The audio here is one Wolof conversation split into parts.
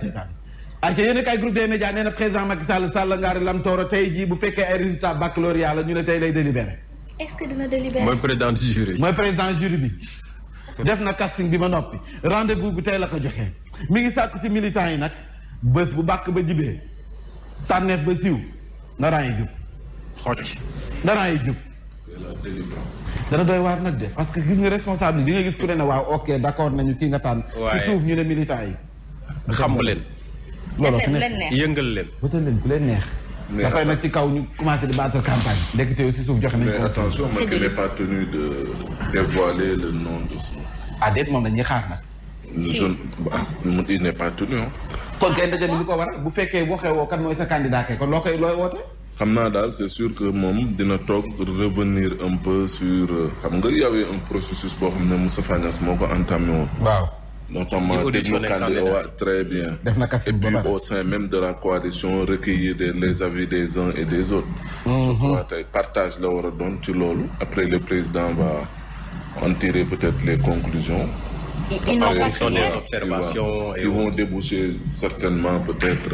seetaan ak yéen kay groupe des médias nee na président Macky Sall Sall ngaari lam tooro tey jii bu fekkee ay résultats baccalauréat la ñu ne tey lay délibéré. est-ce que dina délibéré. mooy président jury. mooy président jury bi. def na casting bi ma noppi rendez-vous bu tey la ko joxee mi ngi sàkku ci militants yi nag bés bu bàkk ba jibee tànneef ba siiw ndaraan yi jub. xocc ndaraan yi jub. c'est la délivrance. dana doy waar nag de parce que gis nga responsable yi di nga gis ku ne waaw ok d'accord nañu kii nga tànn. waaye ci suuf ñu ne militants yi. xam leen. loolu def leen neex yëngal leen. bëtal leen ku leen neex. dafay nag ci kaw ñu commencé di battre campagne. ndekete aussi suuf joxe nañu ko. mais attention Macky n'est pas tenu de dévoiler le nom de son. ah déet moom dañuy xaar nag. il n'est pas tenu. kon kay ndaje mi lu ko waral bu fekkee waxee woo kan mooy sa candidat kay kon loo koy looy woote. xam naa daal c'est sûr que moom dina toog revenir un peu sur xam nga y avait un processus boo xam ne Moustapha Niasse moo ko entamé woon. waaw. notamment techno-candidat très bien. def na et puis au sein même de la coalition recueillir les avis des uns et des autres. je crois tey partage la war a doon ci loolu. après le président va en tirer peut-être les conclusions. Ils n'ont pas fait des observations qui vont déboucher certainement peut-être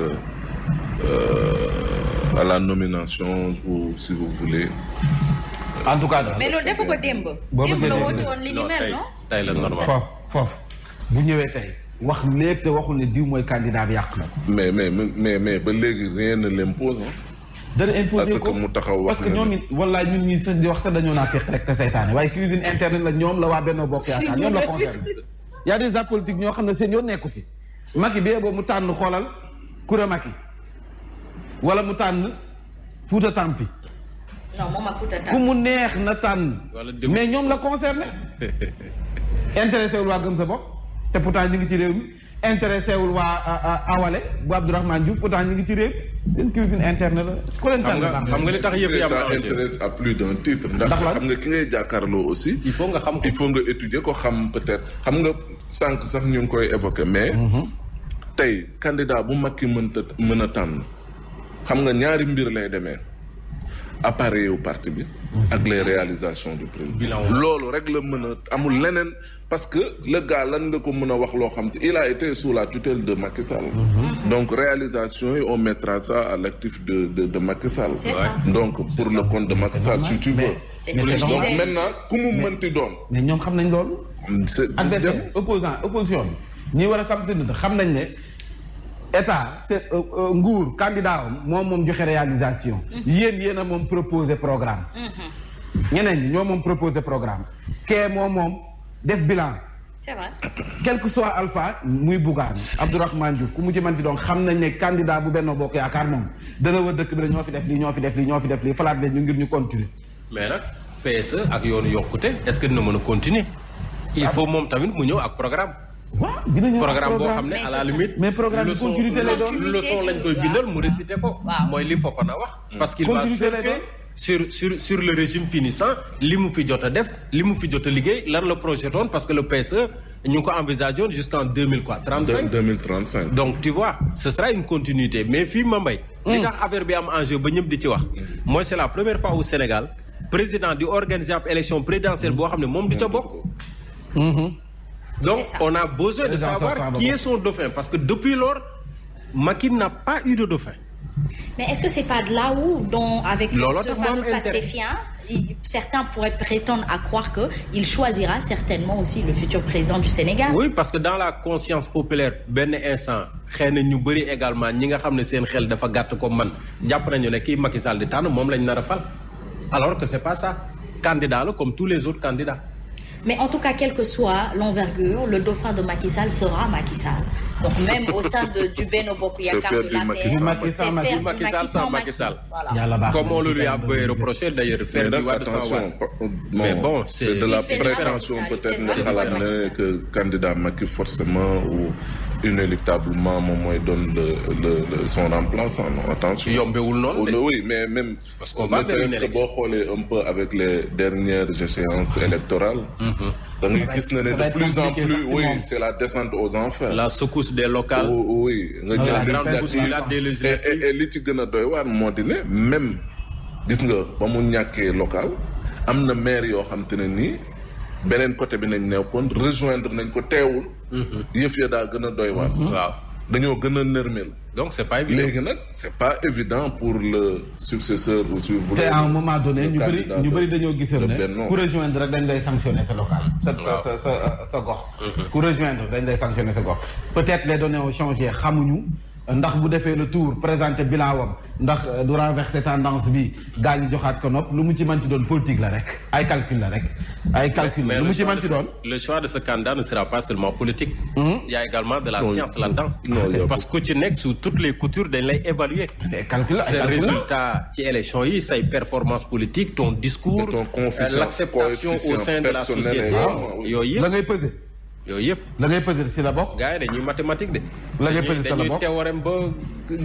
à la nomination ou si vous voulez. en tout cas. mais loolu dafa ko démb. démb la woote woon li ni mel non. tey la normal. foofu bu ñëwee tey wax lépp te waxul ne diw mooy candidat bi yàq na ko. mais ba léegi rien ne l'impose. dana imposer parce que mu taxaw wax parce que ñoom it wallaahi ñun ñii sax di wax sax dañoo naa fekk rek te saytaane waaye cuisine interne la ñoom la waa Benno Bokk Yaakaar ñoom la concerne. y a des hommes politiques ñoo xam ne seen yoon nekku si. Macky bi boobu mu tànn xoolal Koura Macky wala mu tànn Fouta Tampi. non moom ak Fouta Tampi ku mu neex na tànn. mais ñoom la concerné. intéressé wul waa Gëm sa bopp te pourtant ñu ngi ci réew mi intéressé wul waa Awale bu Abdourahmane Diouf pourtant ñu ngi ci réew seen cuisine interne la. ku leen tànn xam nga li tax yëpp ça intéresse à plus d'un titre. ndax xam nga ki ngay jàkkaarloo aussi. il faut nga xam ko il faut nga étudier ko xam peut-être xam nga sànq sax ñu ngi koy évoquer mais. tey candidat bu Macky mën a tànn xam nga ñaari mbir lay demee appareil wu parti bi. ak les réalisations du président. loolu rek la mën a amul leneen parce que le gars lan nga ko mën a wax loo xam te il a été sous la tutelle de Macky Sall. donc réalisation yi on mettra ça à l'actif de Macky Sall. donc pour le compte de Macky Sall si tu veux. donc maintenant ku mu mënti doon. mais ñoom xam nañ loolu. adversaire opposition bi ñi war a samp seen xam nañ ne état c'est nguur candidat moom joxe réalisation. yéen a moom proposé programme. ñeneen ñi ñoo moom proposé programme. kee moom def bilan. c'est vrai. quel que soit Alpha muy Bougane Abdourahmane Diouf ku mu ci mënti doon xam nañ ne candidat bu Benno Bokk Yaakaar moom dana wër dëkk bi ñoo fi def lii falaat leen ñu ngir ñu continuer. mais nag PSE ak yoonu yokkute est-ce que dina mën a continuer. il faut moom tamit mu ñëw ak programme. waaw dina ñëw programme boo xam ne à la limite. mais programme bi continuité lay doon leçon lañ koy bindal mu récité ko. mooy li Fofana wax. parce qu'il va surfer sur le régime finissant li mu fi jot a def li mu fi jot a liggéey lan la projet doon parce que le PSE ñu ngi ko envisagé woon jusqu'en 2035. donc tu vois ce sera une continuité mais fii Mbaye. li tax affaire bi am enjeu ba ñëpp di ci wax. mooy c'est la première fois au Sénégal président di organiser ab élection présidentielle boo xam ne moom du ca bokk. Donc, on a besoin de savoir qui est son dauphin. Parce que depuis lors, Macky n'a pas eu de dauphin. Mais est-ce que c'est pas de là où, avec ce fameux pastéfien, certains pourraient prétendre à croire qu'il choisira certainement aussi le futur président du Sénégal? Oui, parce que dans la conscience populaire, ben instant, xëy na ñu bëri également ñi nga xam ne seen xel dafa gàtt comme man jàpp nañu ne kii Macky Sall di tànn moom lañ nar a fal. Alors que c'est pas ça. Candidat là, comme tous les autres candidats. Mais en tout cas, quelle que soit l'envergure, le dauphin de Macky Sall sera Macky Sall. Donc même au sein du Benno Bokk Yaakaar de la Macky Sall sans Macky Sall. Voilà. Comme on le lui a reproché d'ailleurs, faire du Wade sans Wade. Mais bon, c'est de la prétention peut-être nga xalaat ne que candidat Macky forcément ou inéluctablement moom mooy doon son remplaçant. Non, attention. yombewul noonu. Oui, mais même parce que boo xoolee un peu avec les dernières échéances électorales. da ngay gis ne de plus en plus oui c'est la descente aux enfers. La secousse des locales. oui nga jël et li ci gën a doy waar moo di ne même gis nga ba mu ñàkkee local am na maire yoo xam te ne nii beneen côté bi nañ nekkoon rejoindre nañ ko teewul. yëf ya daa gën a doy waar. waaw dañoo gën a nërmeel. donc c'est pas évident léegi nag c'est pas évident pour le successeur ou si vous voulez. te à un moment donné ñu bëri dañoo gisoon ne ku rejoindre rek dañ lay sanctionner sa local. sa gox. ku rejoindre dañ lay sanctionner sa gox. peut-être les données ont changé xamuñu ndax bu defee le tour présenter bilan wam ndax du renverser tendance bi gaa ñu joxaat ko nopp lu mu ci mën ci doon politique la rek ay calcul la rek. ay calcul la lu mu ci mën ci doon. le choix de ce candidat ne sera pas seulement politique. Il y a également de la science là-dedans. parce que ku ci nekk sous toutes les coutures dañ lay évaluer. ay calcul la ses résultats ci élection yi say performance politique ton discours. l'acceptation au sein de la société. yooyu yëpp la ngay peser. yooyu yëpp la ngay peser si la bokk. gars yi dañuy mathématique de. la ngay peser si la bokk dañuy théorème ba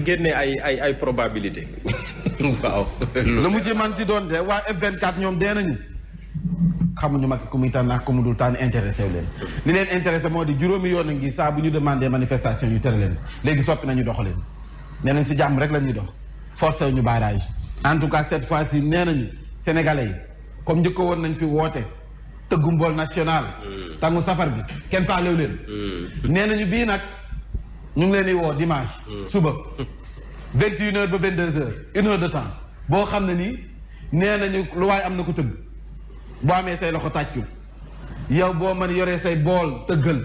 génne ay probabilité. waaw. lu mu ci man ci doon de waa F24 ñoom dee nañu. xamuñu Macky ku muy tànn ak ku mu dul tànn intéressé wu leen. li leen intéressé moo di juróomi yoon a ngi saa bu ñu demandé manifestation ñu tere leen léegi soppi nañu doxaleen. nee nañ si jàmm rek la ñuy dox. forcé wu ñu barrage. en tout cas cette fois-ci nee nañu sénégalais yi comme njëkko woon nañ fi woote. tëggu mbool national. tàngu safar bi kenn faalew leen. nee nañu bii nag ñu ngi leen di woo dimanche. suba 21h ba 22h 1 heure de temps boo xam ne nii nee nañu lu waaye am na ko tëgg boo amee say loxo tàccu yow boo mën yoree say bool tëggal.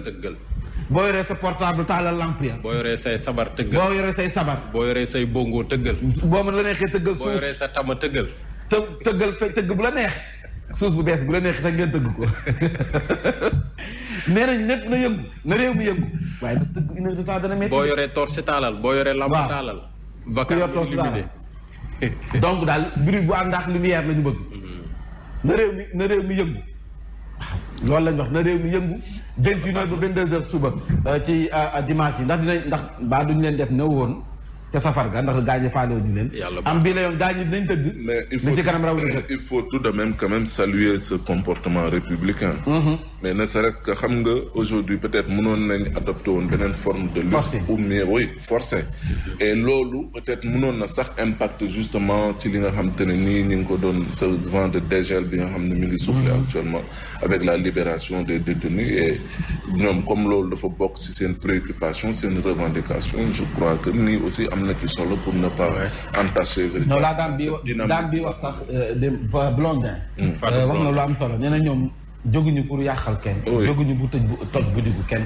boo yoree sa portable taalal lamp ya. boo yoree say sabar tëggal. boo yoree say sabar. boo yoree say bongo tëggal. boo mën la neexee tëggal suuf boo yoree sa tama tëggal. tëggal tëgg bu la neex. suuf bu bees bu la neexee sax ngeen tëgg ko nee nañ lépp na yëngu na réew mi yëngu waaye nag tëgg une heure de temps dana métti. boo yoree torche taalal boo yoree lamp taalal. ku yor torche taalal donc daal bruit bu ànd ak lumière la ñu bëgg. na réew mi yëngu. waaw loolu lañ wax na réew mi yëngu 21h ba 22h suba ci dimanche yi ndax baa duñu leen def ne woon. ca safar ga ndax gaañi faalewu ñu leen. am bii la yoon gaañi dinañ tëgg. mais il faut tout de même quand même saluer ce comportement républicain. mais ne serait-ce que xam nga aujourd'hui peut-être mënoon nañ adopté woon beneen forme de lutte. ou mieux oui forcé. et loolu peut-être mënoon na sax impact justement ci li nga xam te ne nii ñu ngi ko doon ce vent de dégel bi nga xam ne mi ngi souffler actuellement avec la libération des détenus et ñoom comme loolu dafa bokk ci seen préoccupation seen revendication je crois que nii aussi am na ci solo pour ne pas entacher non la dame bi wax sax Blondin wax na lu am solo nee na ñoom jóguñu pour yàqal kenn jóguñu pour toj bu diggu kenn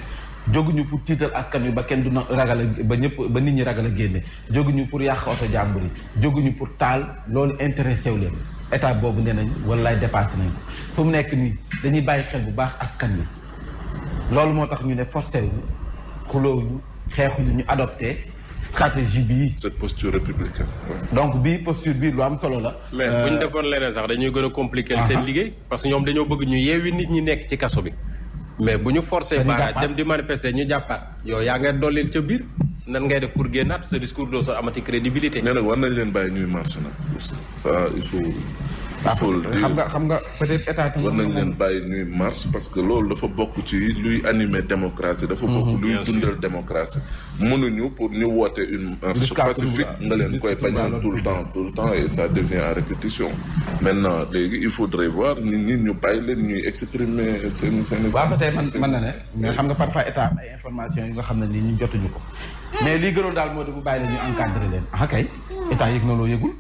jóguñu pour tiital askan wi ba kenn du na ragal ba ñëpp ba nit ñi ragal a génne jóguñu pour yàq oto jàmbur yi jóguñu pour taal loolu intéressé wu leen état boobu nee nañ wallaay dépassé nañ fu mu nekk nii dañuy bàyyi xel bu baax askan wi loolu moo tax ñu ne forcé wuñu xuloowuñu xeexuñu ñu adopté stratégie bii. cette posture républicaine. donc bii posture bii lu am solo la. mais bu ñu defoon leneen sax dañuy gën a compliquer seen liggéey. parce que ñoom dañoo bëgg ñu yeewi nit ñi nekk ci kaso bi. mais bu ñu forcé barrage dem di manifester ñu jàppaat. yow yaa ngay dollil ca biir nan ngay def pour génnaat ce discours doo sa amati crédibilité. mais nag war nañ leen bàyyi ñuy marche nag ça il faut. xam nga peut-être état war nañ leen bàyyi ñuy marche parce que loolu dafa bokk ci luy animer démocratie dafa bokk luy dundal démocratie mënuñu pour ñu woote une marche pacifique nga leen koy bañal tout le temps et ça devient à répétition maintenant léegi il faudrait voir nit ñi ñu bàyyi leen ñuy exprimer seen waaw ba tey mën na ne mais xam nga parfois état am ay information yi nga xam ne nii ñu jotuñu ko mais lii gënoon daal moo di bu bàyyi leen ñu encadrer leen kay état yëg na loo yëgul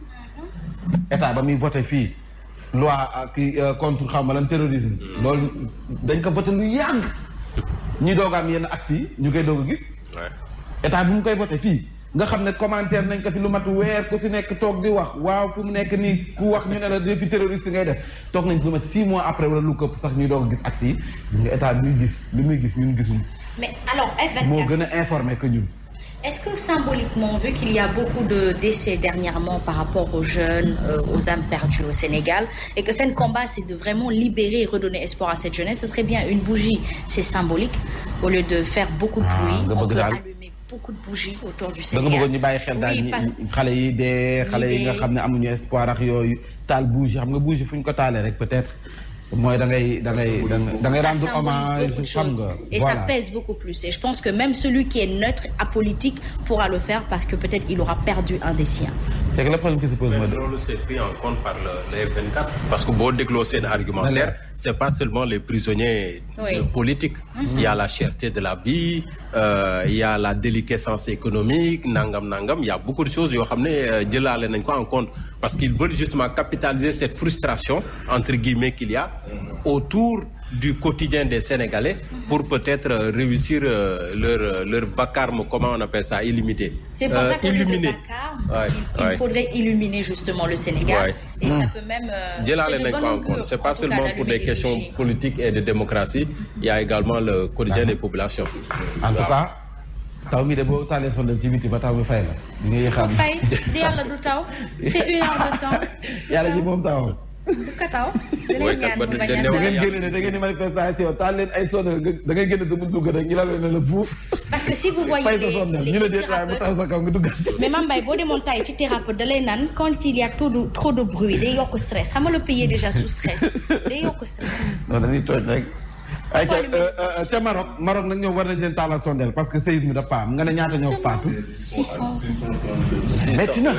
état ba muy voté fii loi contre xaw ma lan terrorisme. loolu dañ ko voté lu yàgg. ñi doog am yenn actes yi ñu koy doog a gis. état bi mu koy voté fii nga xam ne commentaire nañ ko fi lu mat weer ku si nekk toog di wax waaw fu mu nekk nii ku wax ñu ne la défi terroriste ngay def toog nañ lu mat 6 mois après wala lu këpp sax ñuy doog a gis actes yi nga état bi muy gis li muy gis ñun gisuñu. mais alors F24 moo gën a informé que ñun. Est-ce que symboliquement, vu qu'il y a beaucoup de décès dernièrement par rapport aux jeunes, aux âmes perdues au Sénégal, et que ce combat, c'est de vraiment libérer et redonner espoir à cette jeunesse, ce serait bien une bougie, c'est symbolique, au lieu de faire beaucoup de bruit, on peut allumer beaucoup de bougies autour du Sénégal. da nga bëggoon ñu bàyyi xel daal xale yi dee xale yi nga xam ne amuñu espoir ak yooyu taal bougie xam nga bougie fu ñu ko taalee rek peut-être. mooy da ngay rendre hommage xam nga. et ça pèse beaucoup plus et je pense que même celui qui est neutre apolitique pourra le faire parce que peut-être il aura perdu un des siens. c'est que le problème qui se pose mais loolu c'est pris en compte par le F24 parce que boo dégloo seen argumentaire c'est pas seulement les prisonniers politiques il y a la cherté de la vie, il y a la déliquescence économique, nangam, il y a beaucoup de choses yoo xam ne jëlaale nañ ko en compte parce qu'ils veulent justement capitaliser cette frustration entre guillemets qu'il y a autour du quotidien des Sénégalais pour peut-être réussir leur vacarme, comment on appelle ça, illimité. C'est pour ça qu'on dit le vacarme. Il faudrait illuminer justement le Sénégal. Et ça peut même... C'est pas seulement pour des questions politiques et de démocratie, il y a également le quotidien des populations. En tout cas, taw mi de boo taalee sondeel ci biti ba taw bi fay la. di nga xam fay di yàlla du taw c'est 1 heure de temps. yàlla ji moom tawam. du ka taw. dinañ ñaan mu bañ a da ngeen génne ne da ngeen di manifestation taal leen ay sondeel da ngay génne sa buntu rek ñu la leen la fuuf. parce que si vous voyez ñu la détaillé bu taw sa kaw nga duggal. mais Mame Mbaye boo demoon tay ci thérapeute da lay naan quand il y a trop de bruit day yokk stress xam nga le pays est déjà sous stress day yokk stress. non dañuy toj rek. ay ca Maroc nag ñoom war nañ leen taalal sondeel parce que séisme dafa am nga ne ñaata ñoo faatu. 632. métti na.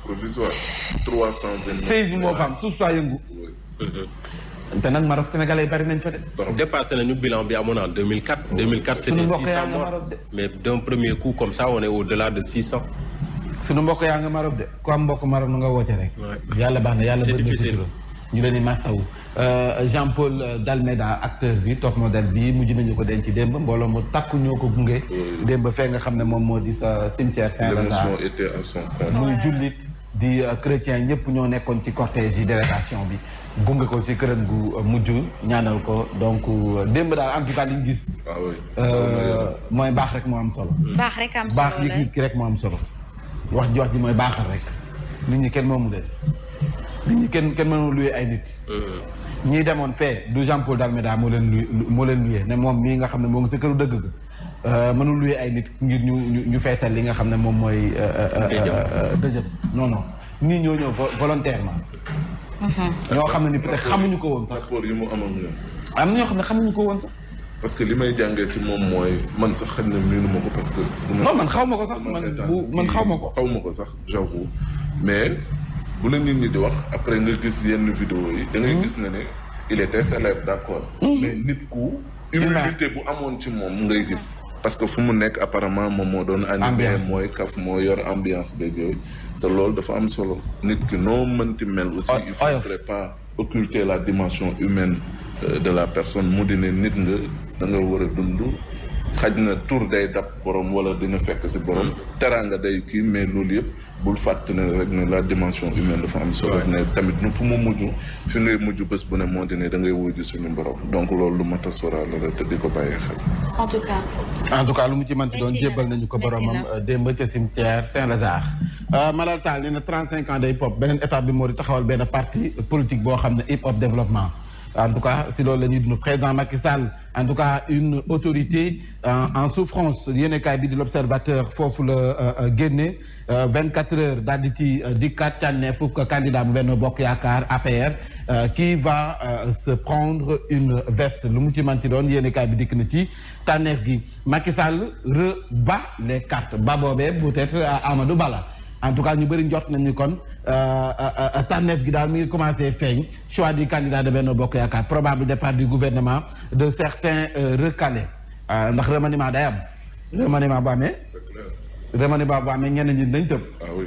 provisoire 320. séisme moo fa am suuf saa yëngu. te nag Maroc sénégalais yi bari nañ fa de. dépassé nañu bilan bi amoon en 2004. 2004 c'était 600 morts mais d'un premier coup comme ça on est au-delà de 600. sunu mbokk yaa nga Maroc de ku am mbokk Maroc nu nga woote rek. yàlla baax na yàlla bëri na ci ñu leen di masawu. Jean-Paul Dalméda acteur bi top modèle bi mujj nañu ko denc démb mbooloo mu takku ñoo ko gunge. démb fee nga xam ne moom moo di sa cimetière Saint-Lazare. L'émotion était à son comble. muy jullit di chrétien ñëpp ñoo nekkoon ci cortège yi délégation bi gunge ko ci këram gu mujj ñaanal ko donc démb daal en tout cas li ñu gis. mooy baax rek moo am solo. baax rek am solo baax yëg nit ki rek moo am solo. wax ji mooy baaxal rek nit ñi kenn moomu leen nit ñi kenn mënul luye ay nit. ñii demoon fee du Jean-Paul Dalméda moo leen luye ne moom mii nga xam ne moo ngi sa këru dëgg ga mënul luye ay nit ngir ñu feesal li nga xam ne moom mooy dëjëm non nii ñoo ñëw volontairement. ñoo xam ne ni peut-être xamuñu ko woon sax. rapport yi mu amoon ñoom. am na ñoo xam ne xamuñu ko woon sax. parce que li may jàngee ci moom mooy man sax xëy na miinu ma ko parce que. non man xaw ma ko sax man xaw ma ko. xaw ma ko sax j'avoue mais bu la nit ñi di wax après nga gis yenn vidéo yi. da ngay gis ne il était célèbre d'accord. mais nit ku. humilité bu amoon ci moom ngay gis. parce que fu mu nekk apparemment moom moo doon. animé mooy kaf moo yor ambiance beeg yooyu. te loolu dafa am solo nit ki noo mënti mel. aussi il faudrait pas occulter la dimension humaine de la personne mu di ne nit nga da nga war a dund. xaj na tur day dab borom wala dina fekk si borom. teraanga day kii mais loolu yëpp bul fàtte ne rek ne la dimension humaine dafa am solo. ne tamit nu fu mu mujj fi ngay mujj bés bu ne moo di ne da ngay wuyu suñu borom donc loolu lu mat a sóoraale la te di ko bàyyee xel. en tout cas lu mu ci mën si doon jébbal nañu ko boromam démb ca cimetière Saint-Lazare. Malal Tall nee na 35 ans de hip hop beneen étape bi moo di taxawal benn parti politique boo xam ne hip hop développement. En tout cas si loolu la ñuy dund président Macky Sall en tout cas une autorité en souffrance yéenekaay bi di l'Observateur foofu la génne 24 heures daal di ci dikkaat tànneef pour que candidat bu Benno Bokk Yaakaar APR qui va se prendre une veste lu mu ci manti doon yéenekaay bi dikk na ci tànneef gi Macky Sall rebat les cartes ba boobee peut-être Amadou Bala en tout cas ñu bëri njort nañu kon tànneef gi daal mi ngi commencé feeñ choix du candidat de Benno Bokk Yaakaar probable départ du gouvernement de certains recalés ndax remaniement day am remaniement bu amee. remaniement bu amee ñenn ñi dañ tëb. ah oui.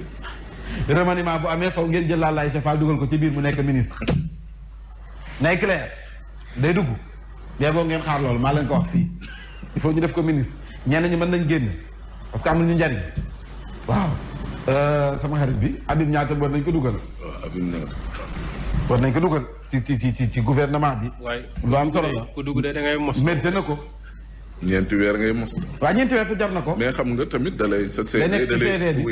remaniement bu amee faw ngeen jël Laye Chefal dugal ko ci biir mu nekk ministre. nay clair day dugg mais boo ngeen xaar loolu maa leen ko wax fii il faut ñu def ko ministre ñenn ñi mën nañ génn parce que amul ñu njariñ waaw. sama xarit bi Habib ñaata war nañ ko dugal. waaw Habib ñaata. war nañ ko dugal ci gouvernement bi. waaye lu am solo la ku dugg de da ngay mos. mérite na ko. ñeenti weer ngay mos. waaw ñeenti weer sa jar na ko. mais xam nga tamit dalay sa CV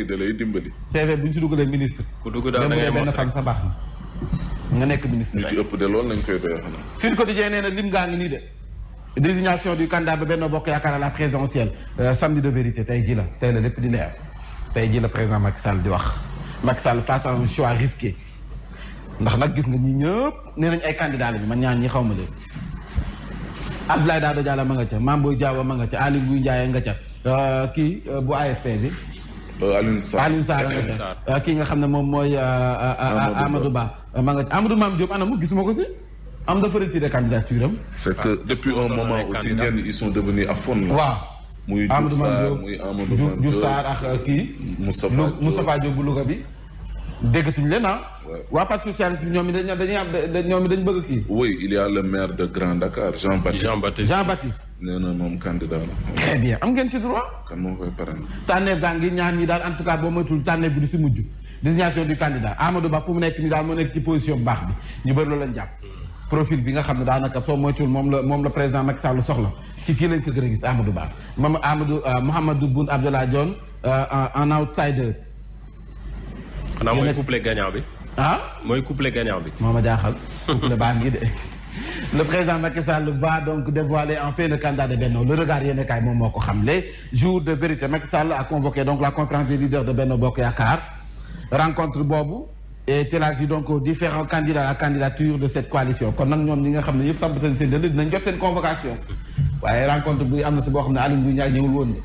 dalay dimbali. CV bu ñu ci dugalee ministre. ku dugg daal da ngay mos benn fan sa baax na nga nekk ministre. ñu ci ëpp de loolu lañ koy doyoo xanaa. Sud Quotidien nee na lim gaa ngi nii de. désignation du candidat ba Benno Bokk Yaakaar à la présidentielle samedi de vérité tey jii la lépp di leer. tey jii la président Macky Sall di wax Macky Sall face à un choix risqué ndax nag gis nga ñi ñëpp nee nañ ay candidats lañu man ñaan ñi xaw ma leen Abdoulaye Daouda Diallo ma nga ca Mame Boye Diao ma nga ca Aly Ngouille Ndiaye nga ca kii bu AFP bi. Alioune Sarr nga ca kii nga xam ne moom mooy Amadou Ba ma nga ca Amadou Mame Diop ana mu gisuma ko si. am dafa retiré candidature am. c'est que depuis un moment aussi ñenn ils sont devenus à fond la. waaw muy Diouf Sarr muy Amadou Mame Diop Diouf Sarr ak kii. Moustapha Diop bu Louga bi. déggatuñu leen ah. waa parti socialiste bi ñoom dañu bëgg kii. oui il y a le maire de Grand Dakar Jean Baptiste. nee na moom candidat la. très bien am ngeen ci droit. kan moo koy parrainer. tànneef gaa ngi ñaar ñi daal en tout cas boo moytuwul tànneef bi du si mujj. désignation du candidat Amadou Ba fu mu nekk nii daal moo nekk ci position bu baax bi ñu bëri loolu lañ jàpp. profil bi nga xam ne daanaka soo moytuwul moom la président Macky Sall soxla ci kii lañ ko gën a gis Amadou Ba Mouhamadou Boun Abdallah Dionne un outsider. xanaa mooy couplet gagnant bi. mooy couplet gagnant bi. moo ma jaaxal. couplet baa ngi de. Le président Macky Sall va donc dévoiler enfin le candidat de Benno. Le regard yéen kaay moom moo ko xamle. Jour de vérité Macky Sall a convoqué donc la conférence des leaders de Benno Bokk Yaakaar. Rencontre boobu est élargie donc aux différents candidats à la candidature de cette coalition kon nag ñoom ñi nga xam ne yëpp samp seen dënd dinañ jot seen convocation. waaye rencontre bi am na si boo xam ne Aly Ngouille Ndiaye ñëwul woon de.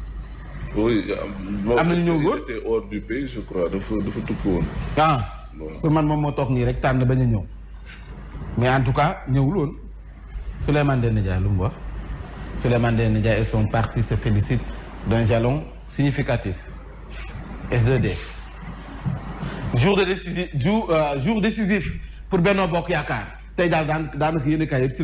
oui am na ñu ñëwul woon il était hors du pays je crois dafa tukki woon. pour man moom moo toog nii rek tànn bañ a ñëw. mais en tout cas ñëwul woon Souleymane Ndéné Ndiaye lu mu wax Souleymane Ndéné Ndiaye et son parti se félicitent d'un jalon significatif. S2D. jour décisif pour Benno Bokk Yaakaar tey daal daanaka yéen kaay yëpp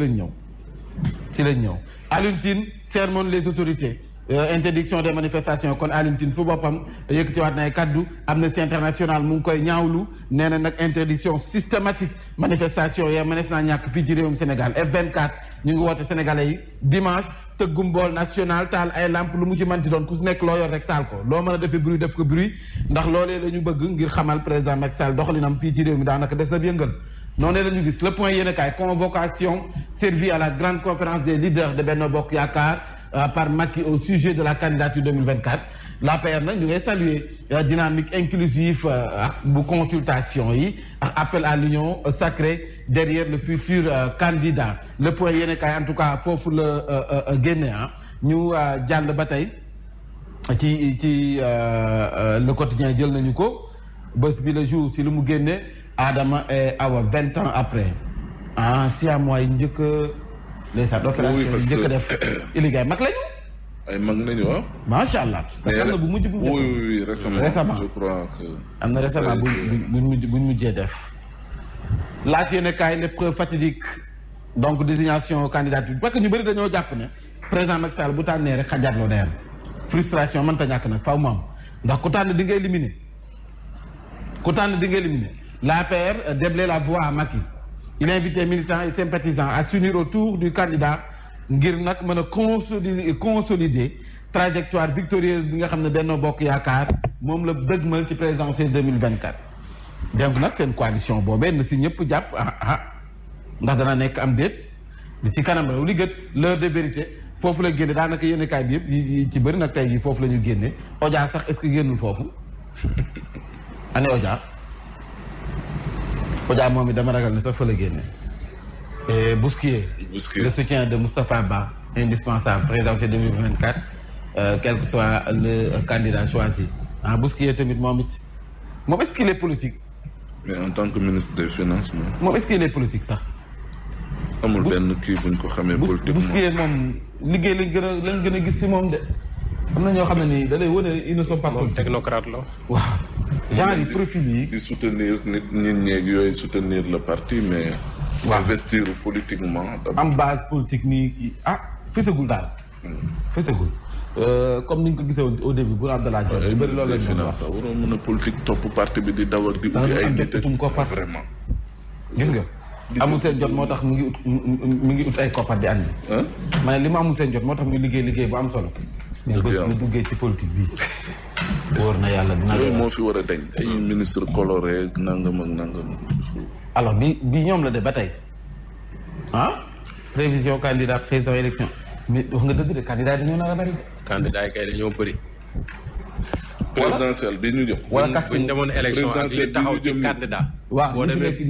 ci lañ ñëw Alioune Tine sermonne les autorités interdiction des manifestations kon Alioune Tine fu boppam yëkkatiwaat na ay kaddu Amnesty International mu ngi koy ñaawlu nee na nag interdiction systématique manifestation ya mënees naa ñàkk fii ci réewum Sénégal F24 ñu ngi woote sénégalais yi dimanche tëggum bool national taal ay lamp lu mu ci manti doon ku si nekk loo yor rek taal ko loo mën a defee bruit def ko bruit ndax loolee la ñu bëgg ngir xamal président Macky Sall doxalinam fii ci réew mi daanaka des na yëngal noonu la ñu gis le point yéen a kaay convocation servie à la grande conférence des leaders de Benno Bokk Yaakaar par Macky au sujet de la candidature 2024 l'APR nag ñu ngay saluer dynamique inclusive bu consultation yi ak appel à l'union sacrée derrière le futur candidat le point yéen kaay en tout cas foofu la génne ñu jàll ba tey ci le quotidien jël nañu ko bés bi le jour si lu mu génne Adama et Awa 20 ans après 6 mois yi njëkk ndeysaan opération yi njëkk def illigay mag lañu ay mag nañu waaw. macha allah. mais am na bu mujj bu njëkk oui récemment je crois que. am na récemment buñ mujjee def. laaj yéen kaay l'épreuve fatidique donc désignation candidature parce que ñu bëri dañoo jàpp ne président Macky Sall bu tànnee rek xajaarloo day am frustration mënta ñàkk nag faaw mu am ndax ku tànn di nga éliminer l'APR déblaye la voie à Macky. Il a invité militants et sympathisants à s'unir autour du candidat ngir nag mën a consolider trajectoire victorieuse bi nga xam ne Benno Bokk Yaakaar moom la dëgmal ci présidentielle 2024. donc nag seen coalition boobee na si ñëpp jàpp ndax dana nekk am déet li ci kanam raw li gët l'heure de vérité foofu la génne daanaka yéen kaay bi yëpp yi ci bëri nag tey jii foofu la ñu génne Odia sax est-ce que génnul foofu ane Odia moom it dama ragal ne sax fa la génne. Bousquier. Le soutien de Moustapha Ba indispensable présidentielle 2024 quel que soit le candidat choisi Bousquier tamit moom it moom est-ce qu'il est politique. mais en tant que ministre des finances moom est-ce qu'il est politique sax. amul benn kii buñ ko xamee politique Bousquier moom liggéey lañ gën a gis si moom de. am na ñoo xam ne nii da lay wane ils ne sont pas politiques. technocrate la. waaw genre yi profil yi. di soutenir nit ñeeg yooyu soutenir le parti mais. waaw investir politiquement. am base politique nii fësagul daal. fësagul comme ni nga ko gisee woon au début bu Abdallah Dionne. yu bëri loolu la ñu wax waroon mën a politique topp parti bi di dawal di. uti ay nit vraiment. gis nga. amul seen jot moo tax mu ngi ut ay koppar di andi. ma ne li ma amul seen jot moo tax mu liggéey bu am solo. mais bés bu duggee ci politique bi. wóor na yàlla dina. yooyu moo fi war a dañ. ay ministre coloré nangam ak nangam. alors bi ñoom la de ba tey prévision candidat président élection mais wax nga dëgg de candidat yi dañoo nar a bëri. candidat yi kay dañoo bëri. présidentielle bi ñu jox. wala casting bu ñu demoon élection ak li taxaw ci candidat. waaw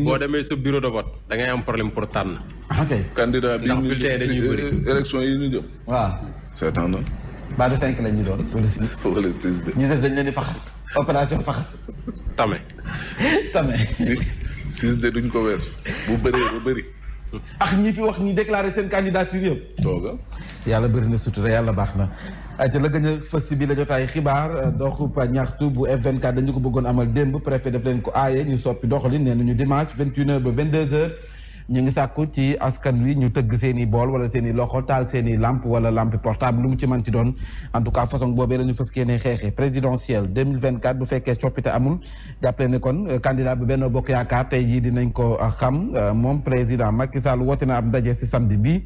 boo demee sa bureau de vote da ngay am problème pour tànn. ok candidat bi ñu dañuy élection yi ñu jëm. waaw. seetaan na. ba de 5 la ñu doon wala 6. wala 6 de. ñu des dañ leen di faxas opération faxas. tame. 6 de duñ ko weesu. bu bëree ba bëri. ak ñi fi wax ñi déclaré seen candidature yëpp. tooga yàlla bëri na sutura yàlla baax na. ayca la gën a fës si bi la jotaay xibaar doxub ñaxtu bu F24 dañu ko bëggoon amal démb préfet daf leen ko aaye ñu soppi doxalin nee nañu dimanche 21h ba 22h. ñu ngi sàkku ci askan wi ñu tëgg seen i bool wala seen i loxo taal seen i lampe wala lampe portable lu mu ci mën ci doon en tout cas façon boobee la ñu fës kee xeexe présidentielle 2024 bu fekkee coppite amul jàppale ne kon candidat bu Benno Bokk Yaakaar tey jii dinañ ko xam moom président Macky Sall woote na ab ndaje si samedi bi